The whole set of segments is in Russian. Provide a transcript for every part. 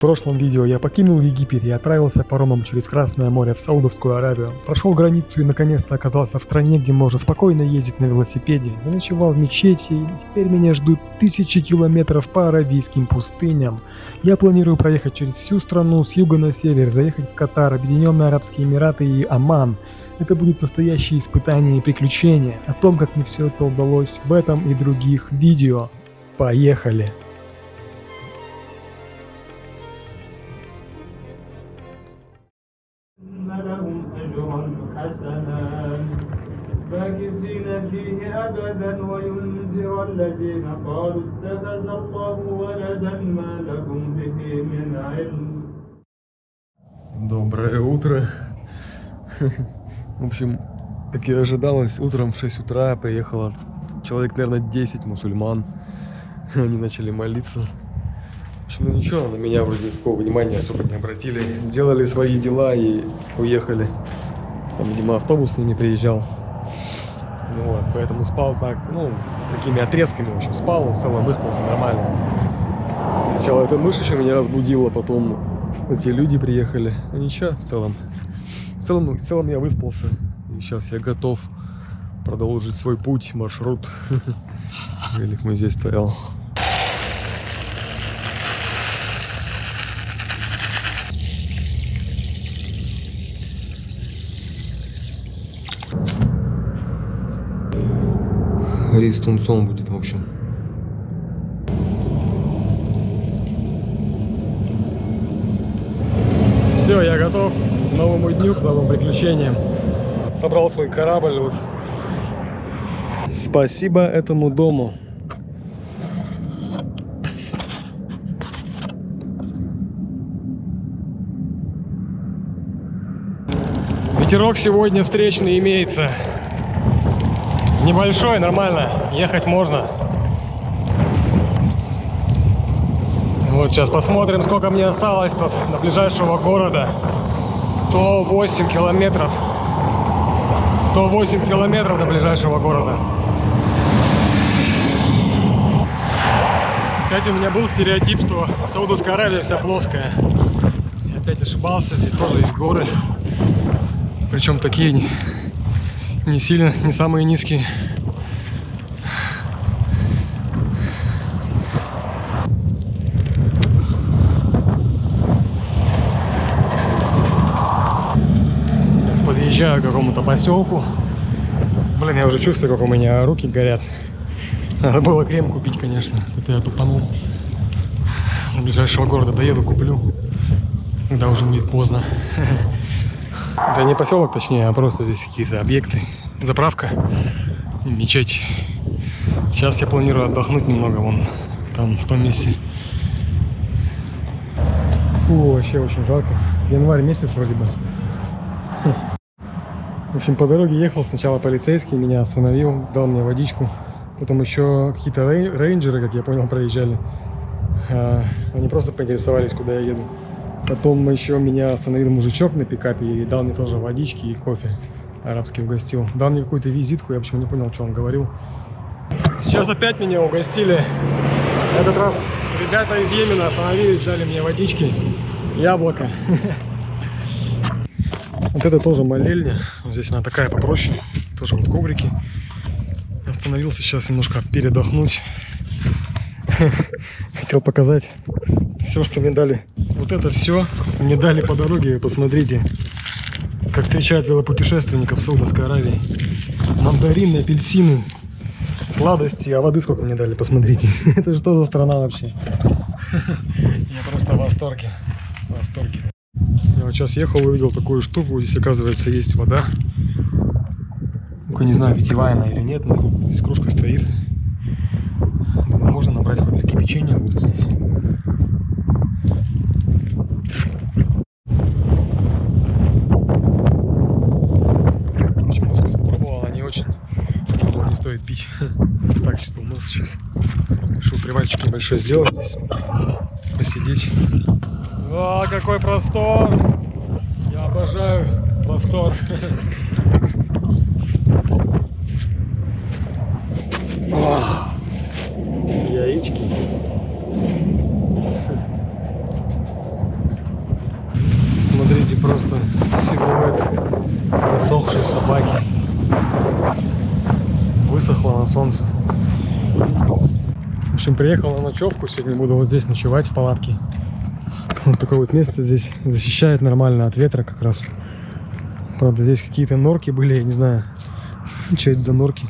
В прошлом видео я покинул Египет и отправился паромом через Красное море в Саудовскую Аравию. Прошел границу и наконец-то оказался в стране, где можно спокойно ездить на велосипеде. Заночевал в мечети и теперь меня ждут тысячи километров по аравийским пустыням. Я планирую проехать через всю страну с юга на север, заехать в Катар, Объединенные Арабские Эмираты и Оман. Это будут настоящие испытания и приключения. О том, как мне все это удалось в этом и других видео. Поехали! لهم أجرا حسنا ماكثين فيه أبدا وينذر الذين قالوا اتخذ الله ولدا ما لهم به من علم. Доброе утро. В общем, как и ожидалось, утром в 6 утра приехало человек, наверное, 10 мусульман. Они начали молиться. В общем, ну ничего, на меня вроде никакого внимания особо не обратили. Сделали свои дела и уехали. Там, видимо, автобус с ними приезжал. Ну вот, поэтому спал так, такими отрезками, в общем, спал, в целом выспался нормально. Сначала эта мышь еще меня разбудила, потом эти люди приехали. Ну ничего, в целом я выспался. И сейчас я готов продолжить свой путь, маршрут. Велик мой здесь стоял. Рис с тунцом будет, в общем. Все, я готов к новому дню, к новым приключениям. Собрал свой корабль. Вот. Спасибо этому дому. Ветерок сегодня встречный имеется. Небольшой, нормально, ехать можно. Вот сейчас посмотрим, сколько мне осталось тут до ближайшего города. 108 километров. 108 километров до ближайшего города. Опять у меня был стереотип, что Саудовская Аравия вся плоская. Я опять ошибался, здесь тоже есть горы. Причем такие не сильно, не самые низкие. Сейчас подъезжаю к какому-то поселку. Блин, я уже чувствую, как у меня руки горят. Надо было крем купить, конечно. Это я тупанул. До ближайшего города доеду, куплю. Когда уже будет поздно. Это не поселок, точнее, а просто здесь какие-то объекты. Заправка, мечеть. Сейчас я планирую отдохнуть немного вон там, в том месте. Фу, вообще очень жарко. Январь месяц вроде бы. В общем, по дороге ехал. Сначала полицейский меня остановил, дал мне водичку. Потом еще какие-то рейнджеры, как я понял, проезжали. Они просто поинтересовались, куда я еду. Потом еще меня остановил мужичок на пикапе и дал мне тоже водички и кофе. Арабский угостил. Дал мне какую-то визитку, я почему не понял, что он говорил. Сейчас опять меня угостили. В этот раз ребята из Йемена остановились, дали мне водички, яблоко. Вот это тоже молельня. Здесь она такая попроще. Тоже вот коврики. Остановился сейчас немножко передохнуть. Хотел показать все, что мне дали. Вот это все мне дали по дороге. Посмотрите, как встречают велопутешественников в Саудовской Аравии. Мандарины, апельсины, сладости. А воды сколько мне дали, посмотрите. Это что за страна вообще? Я просто в восторге. В восторге. Я вот сейчас ехал и увидел такую штуку. Здесь, оказывается, есть вода. Только не знаю, питьевая она или нет, но здесь кружка стоит. Думаю, можно набрать хоть для кипячения воду здесь. Почему раз попробовал, они очень не стоит пить. Так, чисто у нас сейчас. Решил привальчик небольшой сделать здесь. Посидеть. О, какой простор! Я обожаю простор. яички. Посмотрите, просто силуэт засохшей собаки. Высохла на солнце. В общем, приехал на ночевку. Сегодня буду вот здесь ночевать в палатке. Вот такое вот место здесь защищает нормально от ветра как раз. Правда, здесь какие-то норки были, я не знаю, что это за норки.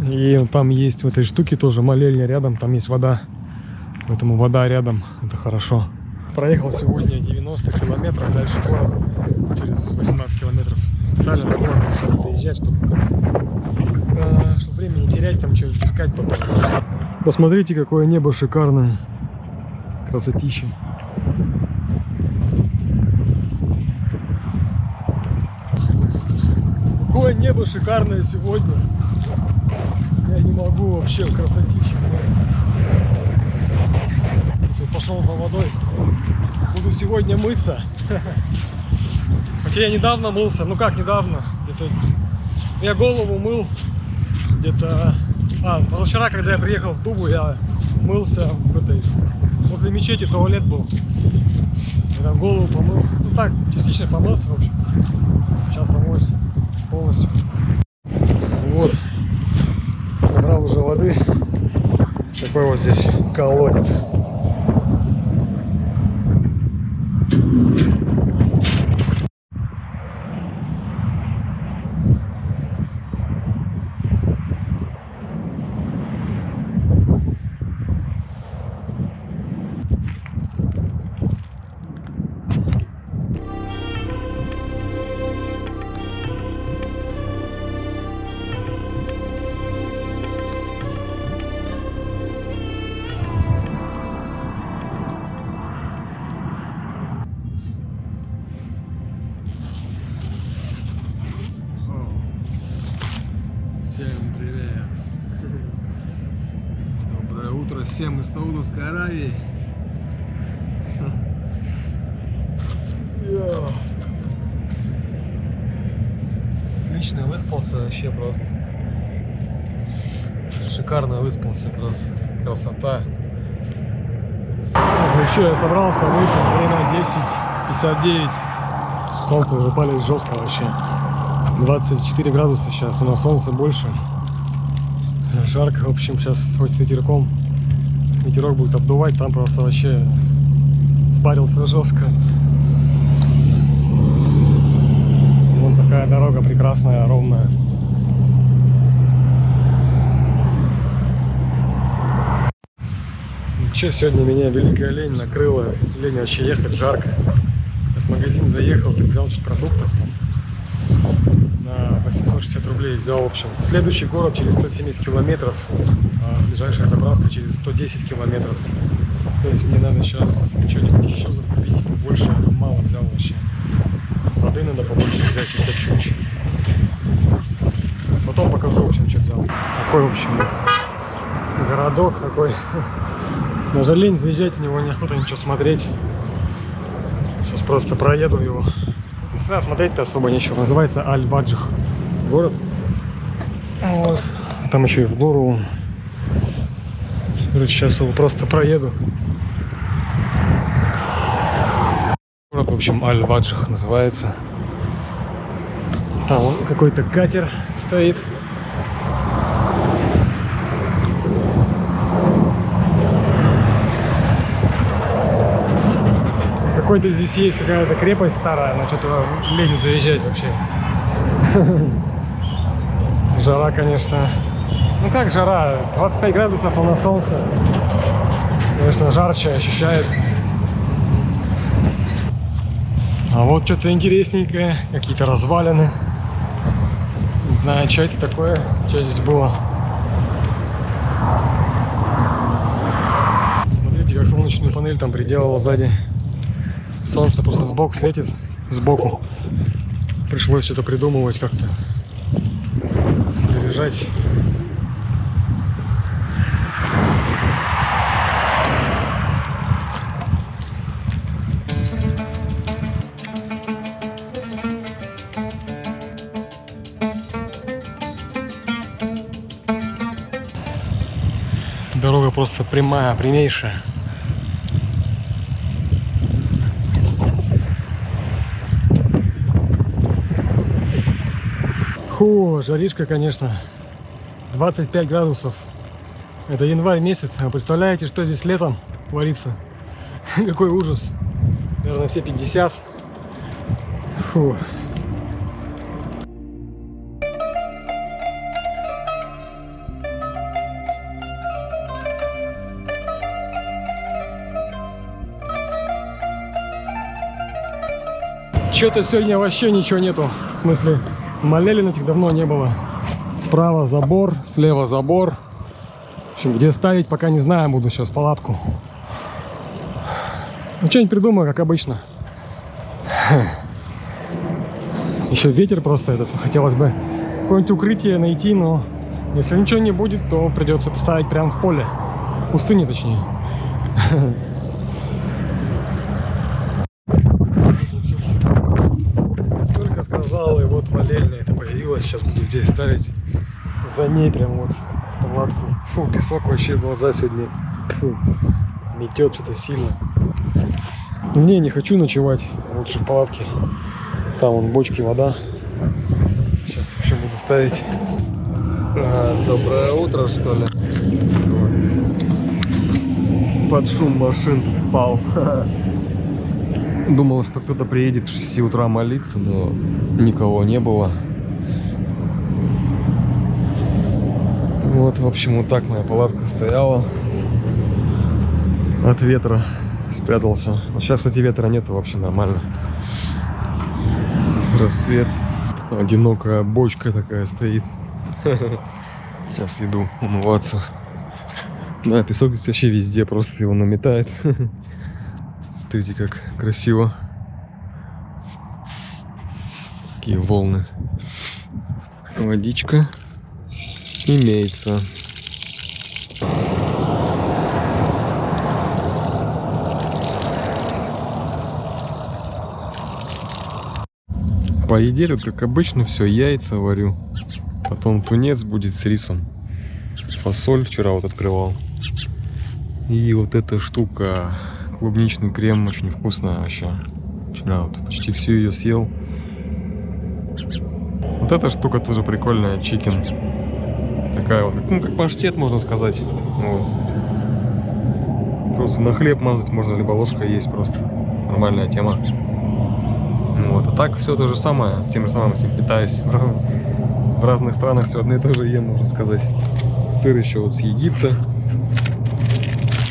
И там есть в этой штуке тоже молельня рядом, там есть вода. Поэтому вода рядом, это хорошо. Проехал сегодня 90 километров дальше город, через 18 километров. Специально до города решил доезжать, чтобы времени не терять, там что-нибудь искать потом. Посмотрите, какое небо шикарное. Красотища. Какое небо шикарное сегодня. Я не могу вообще, красотища. Вот пошел за водой. Буду сегодня мыться. Хотя я недавно мылся. Ну как недавно? Где-то я голову мыл. Где-то... позавчера, когда я приехал в Дубу, я мылся в этой... Возле мечети туалет был. Я там голову помыл. Ну так, частично помылся, в общем. Сейчас помоюсь полностью. Вот. Набрал уже воды. Такой вот здесь колодец. Всем привет! Доброе утро всем из Саудовской Аравии! Отлично выспался вообще просто. Шикарно выспался просто. Красота. Ну что, я собрался выпить, время 10:59. Солнце уже палит жестко вообще. 24 градуса сейчас, у нас солнце больше. Жарко, в общем, сейчас хоть с ветерком. Ветерок будет обдувать, там просто вообще спарился жестко. Вон такая дорога прекрасная, ровная. Че, сегодня меня великая лень накрыла. Лень вообще ехать, жарко. Сейчас в магазин заехал, взял чуть продуктов там. 860 рублей взял, в общем. Следующий город через 170 километров, а ближайшая заправка через 110 километров. То есть мне надо сейчас что-нибудь еще закупить, больше я там мало взял вообще. Воды надо побольше взять, на всякий случай. Потом покажу, в общем, что взял. Такой, в общем, городок такой. Даже лень заезжать в него, неохота ничего смотреть. Сейчас просто проеду его. Смотреть-то особо нечего. Называется Аль-Ваджих город. Вот. Там еще и в гору. Короче, сейчас его просто проеду. Город, в общем, Аль-Ваджих называется. Там какой-то катер стоит. Какой-то здесь есть какая-то крепость старая, но что-то лень заезжать вообще. Жара, конечно. Ну как жара? 25 градусов, а на солнце. Конечно, жарче ощущается. А вот что-то интересненькое. Какие-то развалины. Не знаю, что это такое. Что здесь было. Смотрите, как солнечную панель там приделала сзади. Солнце просто в бок светит, сбоку. Пришлось что-то придумывать как-то. Заряжать. Дорога просто прямая, прямейшая. Фу, жаришка, конечно. 25 градусов. Это январь месяц. А представляете, что здесь летом творится? Какой ужас. Наверное, все 50. Фу. Что-то сегодня вообще ничего нету. В смысле, молелин этих давно не было. Справа забор, слева забор. В общем, где ставить, пока не знаю. Буду сейчас палатку. Ну, что-нибудь придумаю, как обычно. Еще ветер просто этот. Хотелось бы какое-нибудь укрытие найти, но если ничего не будет, то придется поставить прямо в поле. В пустыне, точнее. Только сказал, и вот молельня это появилась. Сейчас буду здесь ставить. За ней прям вот палатку. Фу, песок вообще в глаза сегодня. Фу, метет что-то сильно. Не хочу ночевать. Лучше в палатке. Там вон бочки, вода. Сейчас вообще буду ставить. Доброе утро, что ли? Под шум машин тут спал. Думал, что кто-то приедет к 6 утра молиться, но никого не было. Вот, в общем, вот так моя палатка стояла. От ветра спрятался. Но сейчас, кстати, ветра нет, вообще нормально. Рассвет. Одинокая бочка такая стоит. Сейчас иду умываться. Да, песок здесь вообще везде, просто его наметает. Смотрите, как красиво. Такие волны. Водичка имеется. По еде тут, как обычно, все, яйца варю. Потом тунец будет с рисом. Фасоль вчера вот открывал. И вот эта штука, клубничный крем, очень вкусная вообще. Вчера вот почти всю ее съел. Вот эта штука тоже прикольная, чикен. Такая вот, ну как паштет, можно сказать. Вот. Просто на хлеб мазать можно, либо ложкой есть просто. Нормальная тема. Вот. А так все то же самое, тем же самым этим питаюсь. В разных странах все одно и то же ем, можно сказать. Сыр еще вот с Египта.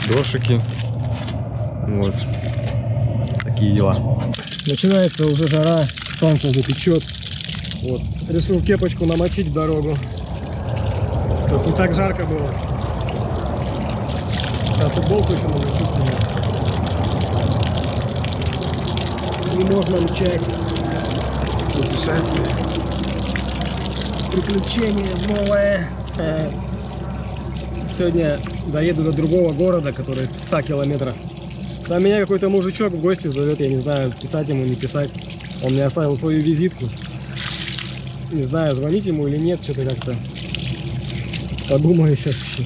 Дошики. Вот. Такие дела. Начинается уже жара, солнце уже печет. Вот. Решил кепочку намочить в дорогу. Тут не так жарко было. Сейчас футболку еще надо чувствовать. Не можно мчать. Путешествие. Приключение новое. Сегодня доеду до другого города, который в 100 километрах. Там меня какой-то мужичок в гости зовет, я не знаю, писать ему, не писать. Он мне оставил свою визитку. Не знаю, звонить ему или нет, что-то как-то подумаю сейчас еще.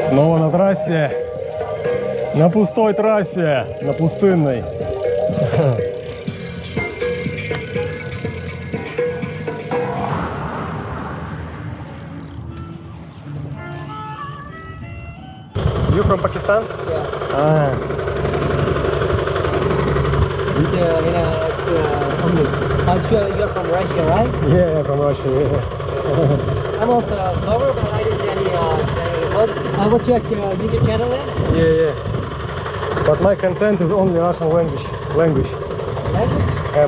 Снова на трассе. На пустой трассе. На пустынной. You from Pakistan? Yeah. I'm sure you're from Russia, right? Yeah, from Russia. Yeah. I'm also a vlogger, but I didn't any channel. What's your YouTube channel then? Yeah. But my content is only Russian language. Language?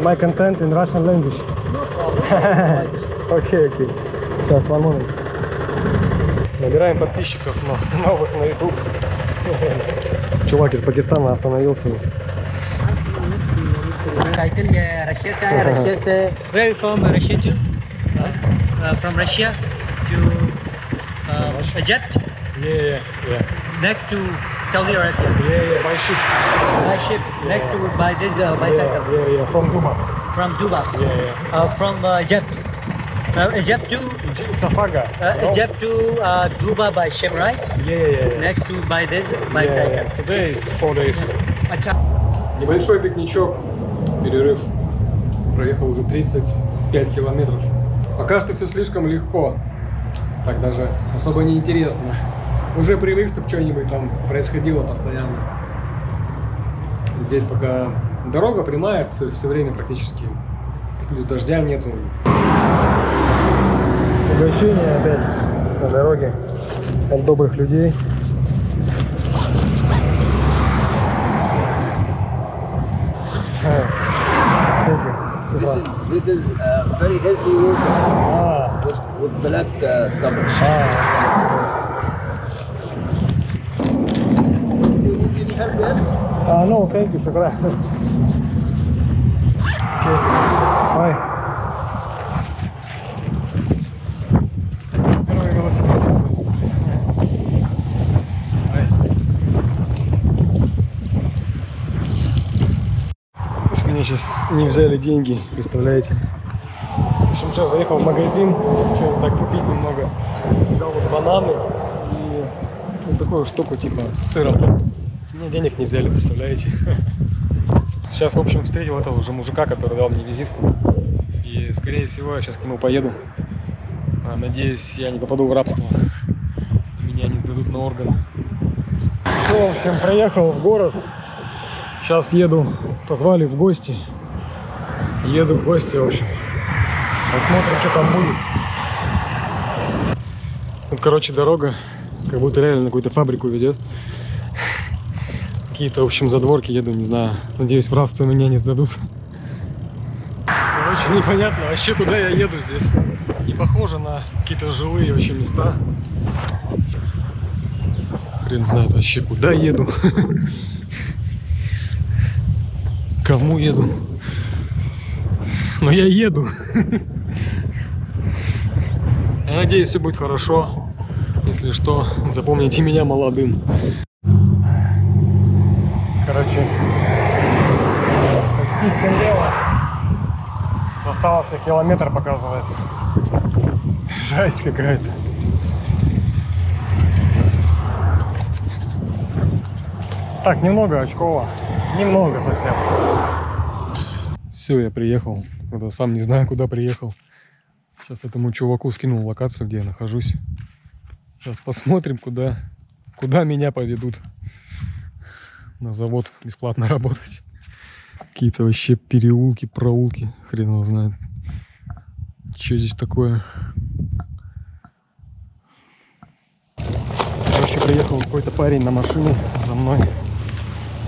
My content in Russian language. No problem. Окей. Сейчас, one moment. Набираем подписчиков новых на YouTube. Чувак из Пакистана остановился. Cycle, yeah, Russia. Where are you from? Russia too? From Russia to Egypt? Yeah. Next to Saudi Arabia. Yeah, by ship. By ship. Next to by this bicycle. Yeah, from Dubai. From Dubai. Yeah. From Egypt. Egypt to Safaga. Egypt to Dubai by ship, right? Yeah. Next to by this by cycle. Today is 4 days. Acha. Небольшой пикничок, перерыв. Проехал уже 35 километров. Пока что все слишком легко. Так даже особо не интересно. Уже привык, чтобы что-нибудь там происходило постоянно. Здесь пока дорога прямая, все время практически. Плюс дождя нету. Угощение опять на дороге от добрых людей. This is very healthy water with black cover. Do you need any help? Yes. No, thank you, шукран. Ой. Первый велосипедист. С меня сейчас не взяли деньги, представляете? В общем, сейчас заехал в магазин, что-то так купить немного. Взял вот бананы и вот такую штуку типа с сыром. С меня денег не взяли, представляете? Сейчас, в общем, встретил этого уже мужика, который дал мне визитку. И, скорее всего, я сейчас к нему поеду. Надеюсь, я не попаду в рабство. Меня не сдадут на органы. Все, в общем, приехал в город. Сейчас еду. Позвали в гости. Еду в гости, в общем. Посмотрим, что там будет. Тут, короче, дорога. Как будто реально на какую-то фабрику ведет. Какие-то, в общем, задворки еду, не знаю. Надеюсь, в рабство меня не сдадут. Короче, непонятно вообще, куда я еду здесь. Не похоже на какие-то жилые вообще места. Хрен знает вообще, куда еду. Кому еду. Но я еду. Я надеюсь, все будет хорошо. Если что, запомните меня молодым. Короче, почти стемнело. Остался километр, показывает. Жесть какая-то. Так, немного очково. Немного совсем. Все, я приехал. Это сам не знаю, куда приехал. Сейчас этому чуваку скинул локацию, где я нахожусь. Сейчас посмотрим, куда меня поведут. На завод бесплатно работать. Какие-то вообще переулки, проулки. Хрен его знает. Что здесь такое? Короче, приехал какой-то парень на машине за мной.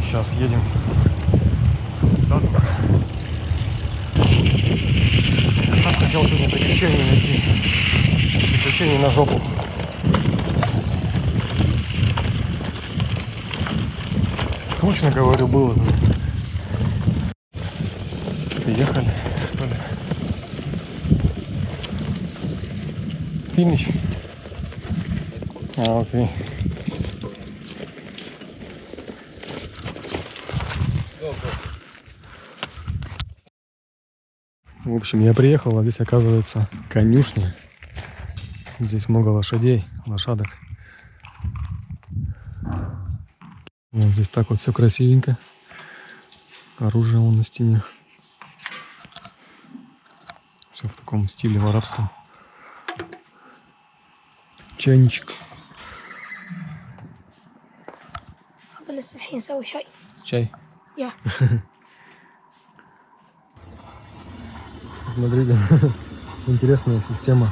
Сейчас едем. Да, только. Я сам хотел сегодня приключения найти. Приключения на жопу. Скучно, говорю, было. Приехали, что ли? Финиш? Окей. В общем, я приехал, а здесь, оказывается, конюшня. Здесь много лошадей, лошадок. Вот здесь так вот все красивенько. Оружие вон на стене. Все в таком стиле, в арабском. Чайничек. لسه الحين نسوي شاي. Чай. يا. Смотрите, интересная система.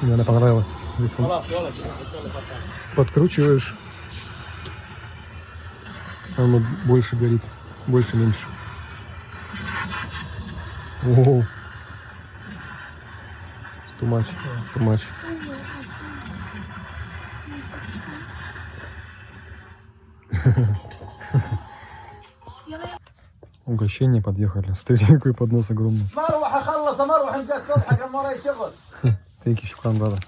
Мне она понравилась. Здесь вот подкручиваешь, оно больше горит, больше-меньше. О, too much. Угощение подъехали. Смотрите, какой поднос огромный. Thank you, шукран, брат.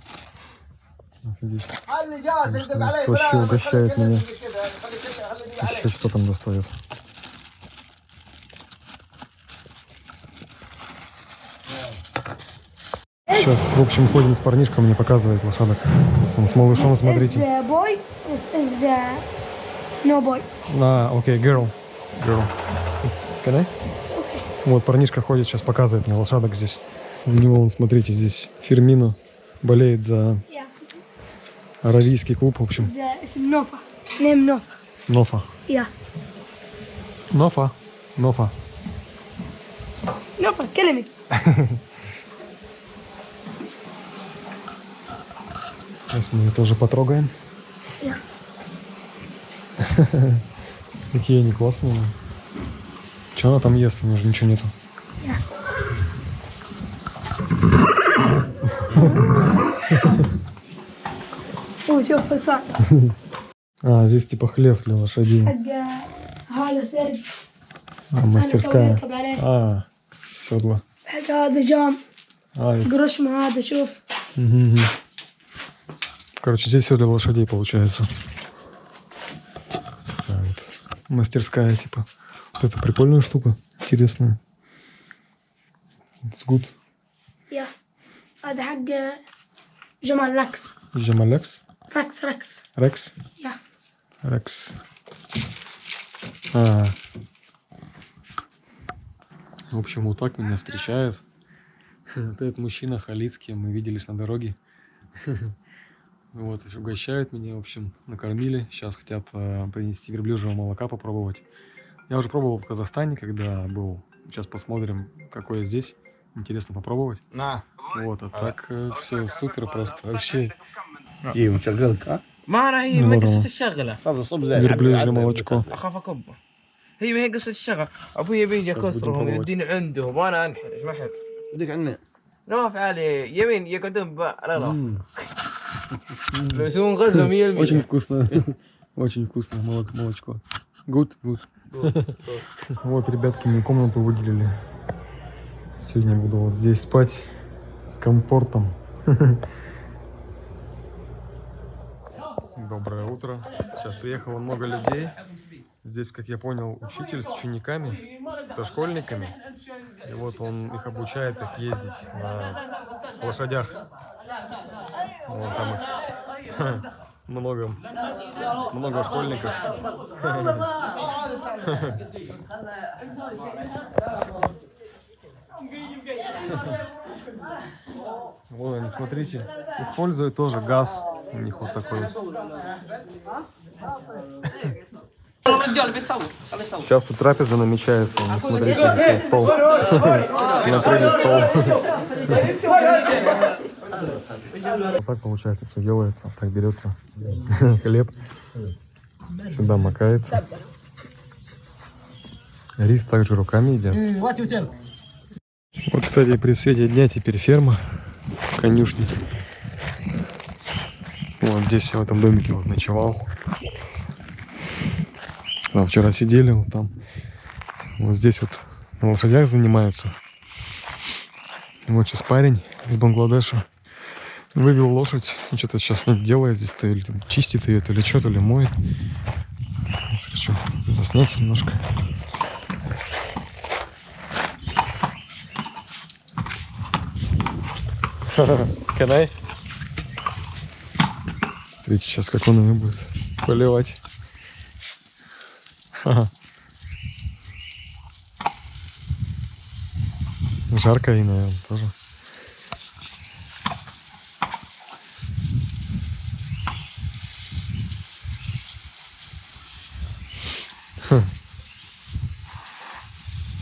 Офигеть. Вообще угощает меня. Еще что там достает. Сейчас, в общем, ходим с парнишком, мне показывает лошадок. С малышом, смотрите. Is boy, is no boy. Окей, girl. Can I? Вот парнишка ходит, сейчас показывает мне лошадок здесь. У него, вон, смотрите, здесь Фермино болеет за Yeah. аравийский клуб, в общем. It's Nofa. Name Nofa. Нофа. Yeah. Нофа. Nofa, كلمة. Сейчас мы ее тоже потрогаем. Yeah. Какие они классные. Че она там ест? У нее же ничего нету. Yeah. شوف حصان Здесь типа хлев для лошадей. حق هذا سرج Мастерская. يركب عليه Седла. حق هذا جام Это- قرشمة هذا شوف Мгм. Короче, здесь все для лошадей получается. Вот. Мастерская, типа. Вот это прикольная штука. Интересная. It's good. يا هذا حق جمال ركس Джамалекс. ركس Рекс. يا Рекс. В общем, вот так меня встречают. Вот этот мужчина халидский, мы виделись на дороге. Вот, угощают меня, в общем, накормили. Сейчас хотят принести верблюжьего молока попробовать. Я уже пробовал в Казахстане, когда был. Сейчас посмотрим, какое здесь. Интересно попробовать. Вот, а так все супер просто. Вообще. ايه وشغلك ها؟ ما راح هي ما قصة الشغلة صب صب زي Верблюжье молочко. اخاف اكبه هي ما هي قصة الشغل ابوي يبي يجي بس بدون كثرهم فوائد. يوديني عندهم وانا انحرج ما احب بدك عنه نواف علي يمين يقعدون على راس لو يسوون غزة 100%. Очень вкусно. Очень вкусно молочко. Good. Вот, ребятки, мне комнату выделили. Сегодня буду вот здесь спать с комфортом. Доброе утро. Сейчас приехало много людей. Здесь, как я понял, учитель с учениками, со школьниками. И вот он их обучает, как ездить на лошадях. Вот там их много школьников. Вот они, смотрите, используют тоже газ. У них вот такой вот. Сейчас тут трапеза намечается. Смотрите, какой стол. Накрыли стол. Вот так получается, все делается. Так берется хлеб. Сюда макается. Рис также руками едят. Вот, кстати, при свете дня теперь ферма, конюшня. Вот здесь я в этом домике вот ночевал. Там вчера сидели, вот там. Вот здесь вот на лошадях занимаются. И вот сейчас парень из Бангладеша вывел лошадь. И что-то сейчас с ней делает здесь, то ли там чистит ее, то ли что, то ли моет. Хочу заснять немножко. Can I? Смотрите, сейчас как он ее будет поливать. Жарко ей, наверное, тоже.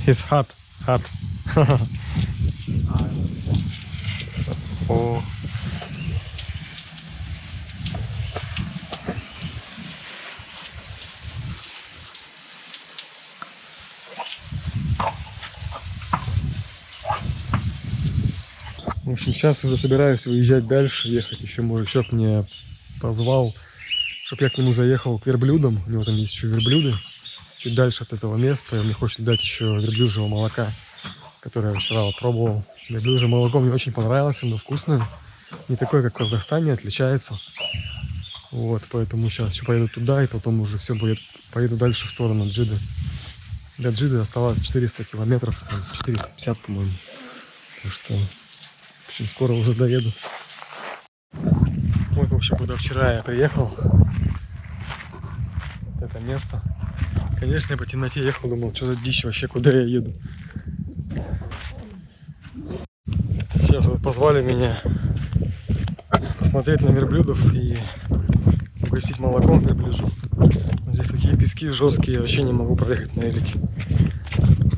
He's hot. О. В общем, сейчас уже собираюсь выезжать дальше, ехать. Еще мужичок мне позвал, чтобы я к нему заехал к верблюдам. У него там есть еще верблюды. Чуть дальше от этого места. И он мне хочет дать еще верблюжьего молока, которое я вчера пробовал. Верблюжье молоко мне очень понравилось, оно вкусное. Не такое, как в Казахстане, отличается. Вот, поэтому сейчас еще поеду туда, и потом уже все будет. Поеду дальше в сторону Джиды. До Джиды оставалось 400 километров, 450, по-моему. Так что общем, скоро уже доеду. Вот вообще, куда вчера я приехал. Вот это место. Конечно, я по темноте ехал, думал, что за дичь вообще, куда я еду. Сейчас вот позвали меня посмотреть на верблюдов и угостить молоком верблюжим. Здесь такие пески жесткие, я вообще не могу проехать на велике.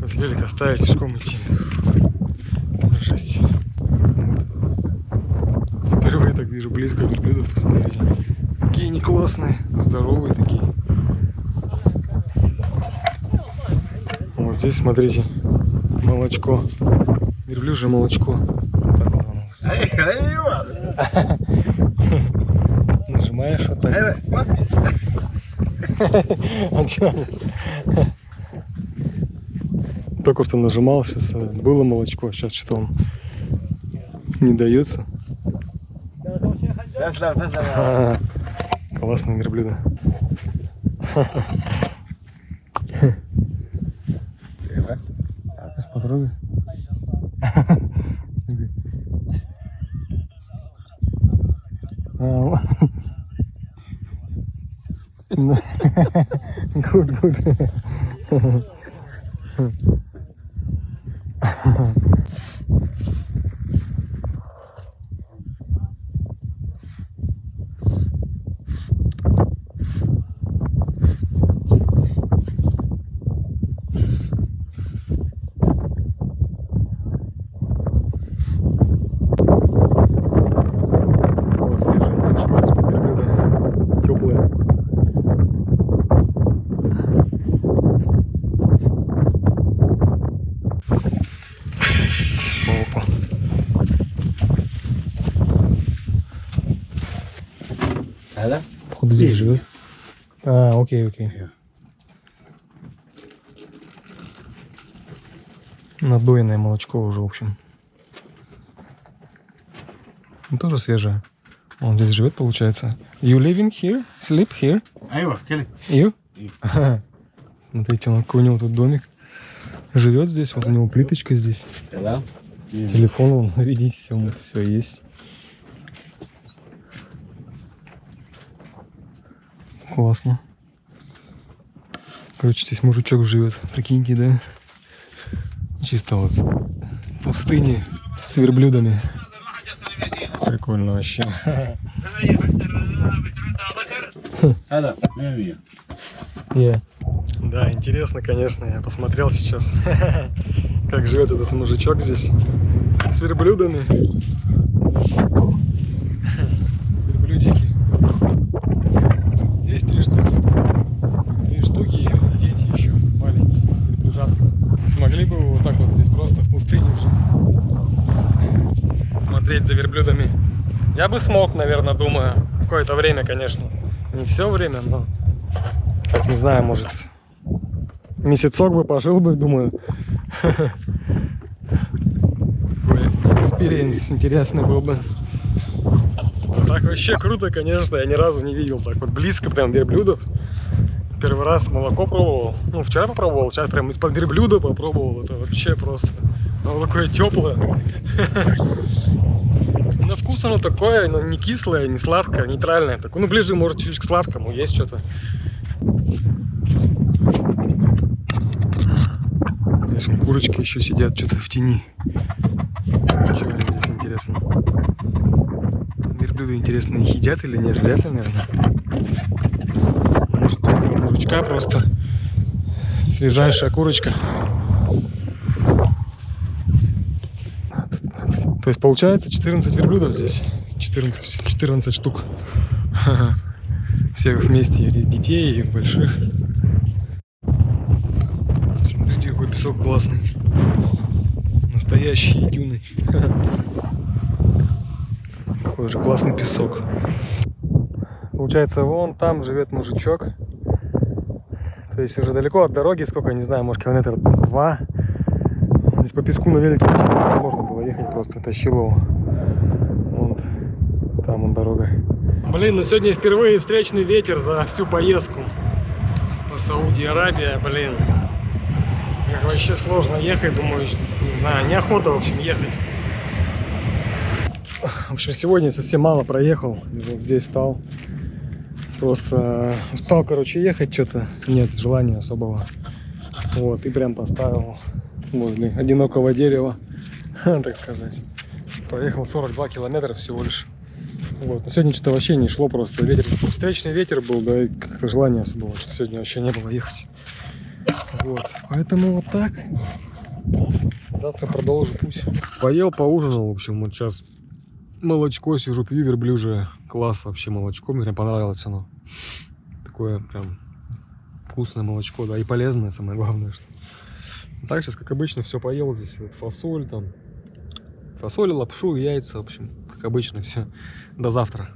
С велика оставить, пешком идти. Жесть. Впервые так вижу близко верблюдов, посмотрите. Какие они классные, здоровые такие. Вот здесь, смотрите, молочко. Верблюжье молочко. Так вот оно. Нажимаешь вот так. А чё? Только что нажимал, сейчас было молочко, сейчас что-то он не дается. Классные верблюда. Сейчас потрогай. Good. Походу здесь живет. Окей. Надоенное молочко уже, в общем. Ну, тоже свежее. Он здесь живет, получается. You living here? Sleep here? You? Смотрите, какой у него тут домик. Живет здесь, вот у него плиточка здесь. Телефон, вон, нарядитесь, вот все есть. Классно. Короче, здесь мужичок живет. Прикиньте, да? Чисто вот в пустыне с верблюдами. Прикольно вообще. Да, интересно, конечно. Я посмотрел сейчас, как живет этот мужичок здесь с верблюдами. Верблюдики. Здесь 3 штуки. 3 штуки и дети еще маленькие, верблюжатки. Смогли бы вы вот так вот здесь просто в пустыне жить? Смотреть за верблюдами. Я бы смог, наверное, думаю. Какое-то время, конечно. Не все время, но... Так, не знаю, может... Месяцок бы пожил бы, думаю. Такой экспириенс интересный был бы. Так вообще круто, конечно. Я ни разу не видел так вот близко прям верблюдов. Первый раз молоко пробовал. Ну, вчера попробовал, сейчас прям из-под верблюда попробовал. Это вообще просто... Оно такое теплое. На вкус оно такое, но не кислое, не сладкое, нейтральное. Такое, ну, ближе, может, чуть-чуть к сладкому. Есть что-то. Здесь вон курочки еще сидят что-то в тени. Что здесь интересно? Верблюды, интересно, их едят или нет? Вряд ли, наверное. Может, для этого мужичка просто свежайшая курочка. То есть получается 14 верблюдов здесь. 14 штук. Всех вместе, и детей, и больших. Смотрите, какой песок классный. Настоящие дюны. Какой же классный песок. Получается, вон там живет мужичок. То есть уже далеко от дороги, сколько, не знаю, может, километр 2. Здесь по песку на велике невозможно было ехать, просто тащило его. Вон там он дорога. Блин, ну сегодня впервые встречный ветер за всю поездку по Саудовской Аравии, блин. Как вообще сложно ехать, думаю, не знаю, неохота, в общем, ехать. В общем, сегодня совсем мало проехал. Вот здесь стал. Просто устал, короче, ехать что-то. Нет желания особого. Вот, и прям поставил возле одинокого дерева, так сказать. Проехал 42 километра всего лишь. Вот. Но сегодня что-то вообще не шло просто. Ветер, встречный ветер был, да, и как-то желания особого, что сегодня вообще не было ехать. Вот. Поэтому вот так. Завтра продолжу путь. Поел, поужинал, в общем, вот сейчас молочко сижу, пью верблюжье. Класс вообще молочко, мне прям понравилось оно. Такое прям вкусное молочко, да, и полезное, самое главное, что. Так, сейчас, как обычно, все поел здесь, вот, фасоль там. Фасоль, лапшу, яйца, в общем, как обычно, все. До завтра.